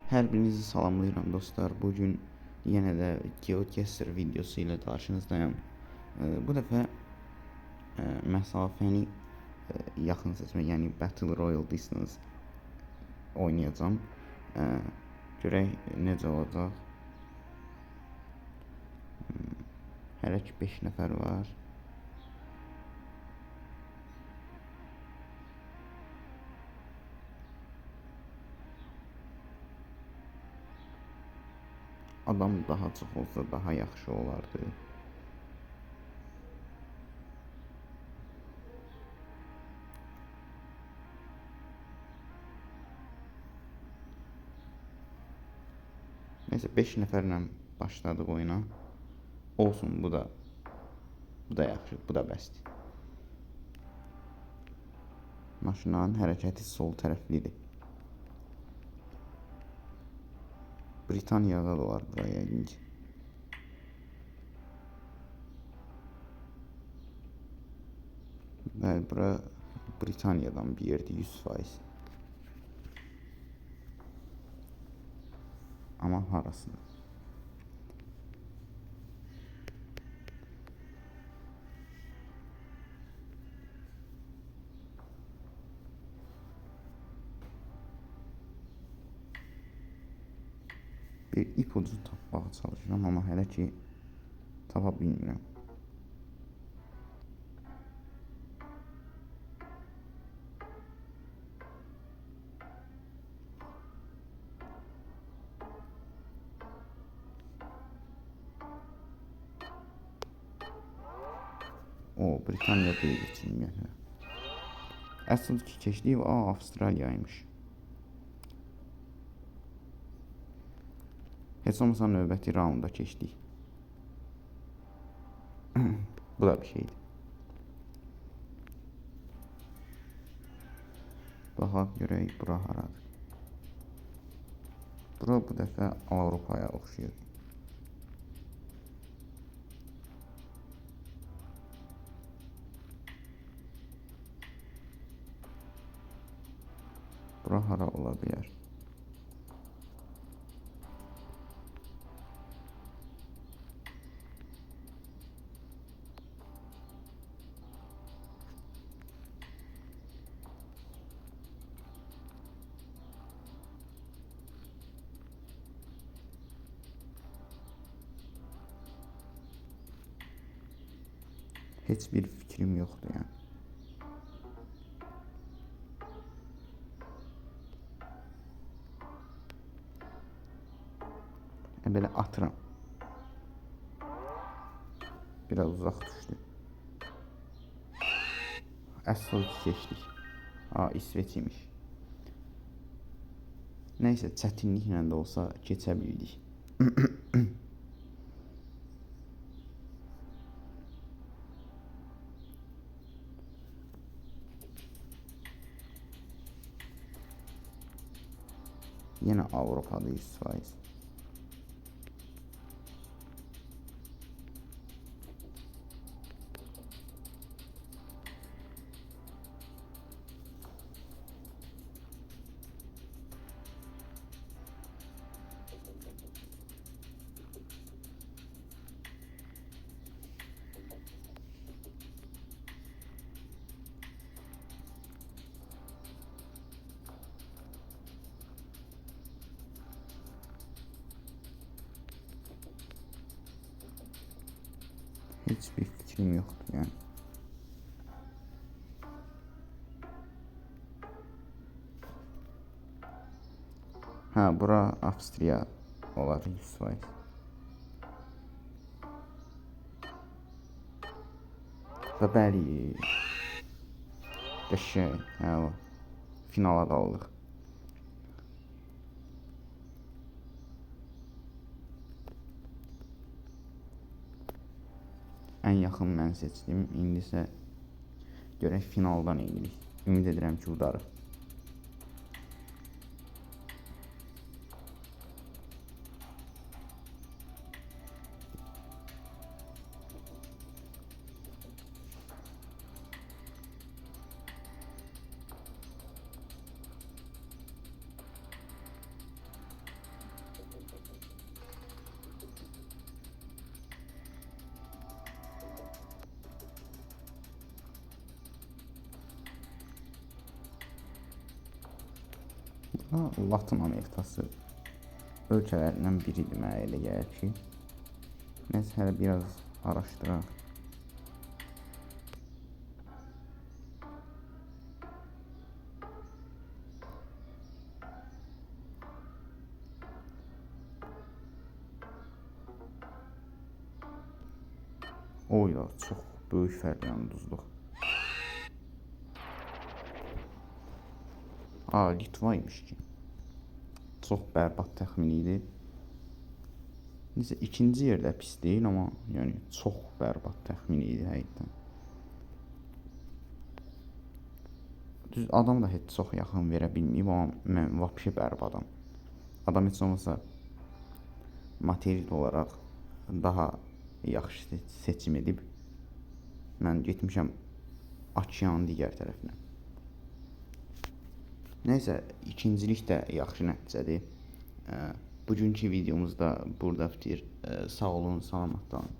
Hər birinizi salamlayıram dostlar. Bugün yenə də GeoGuessr videosu ilə qarşınızdayım. Bu dəfə məsafəni yaxın seçmə, yəni Battle Royale Distance oynayacağım. Görək necə olacaq. Hələ ki 5 nəfər var. Adam daha çox olsa daha yaxşı olardı. Neyse 5 nəfərlə başladıq oyuna. Olsun, bu da yaxşı, bu da bəsdir. Maşınların hərəkəti sol tərəflidir. Britaniyada da var buraya yəqin ki. Bəli, bura Britaniyadan bir yerdir 100%. Amma harasında? Bir ipucu tapmağa çalışıram, amma hələ ki tapa bilmirəm. O, Britaniya deyil ümumiyyətlə. Əsl ki keçdik, Avstraliyaymış. Heç olmasa növbəti raunda keçdik. Bu da bir şeydir. Baxaq görək bura haradır. Bura bu dəfə Avropaya oxşuyur. Bura hara ola bilər? Heç bir fikrim yoxdur yəni. Belə atıram. Biraz uzaq düşdü. Əsl ki keçdik. İsveç imiş. Neysə, çətinliklə də olsa keçə bildik. Yenə Avropada 100%. Heç bir fikrim yoxdur yəni. Bura Avstriya olar 100%. Və bəli, qəşəng, finala qaldıq. Ən yaxın mən seçdim. İndi isə görək finaldan eləyirik. Ümid edirəm ki, udarıq. Latın Amerikası ölkələrindən biridir mənə elə gəlir ki. Nəysə hələ biraz araşdıraq. Oyla çox böyük fərqlə uduzduq. Litva imiş ki. Çox bərbad təxmin idi. Neyse ikinci yerdə pis deyil, amma yəni çox bərbad təxmin idi həqiqətən. Düz adam da heç çox yaxın verə bilməyib, amma mən vapşi bərbadam. Adam heç olmasa material olaraq daha yaxşı seçim edib. Mən getmişəm okeanın digər tərəfinə. Neysə, ikincilik də yaxşı nəticədir. Bugünkü videomuz da burada bitir. Sağ olun, salamat qalın.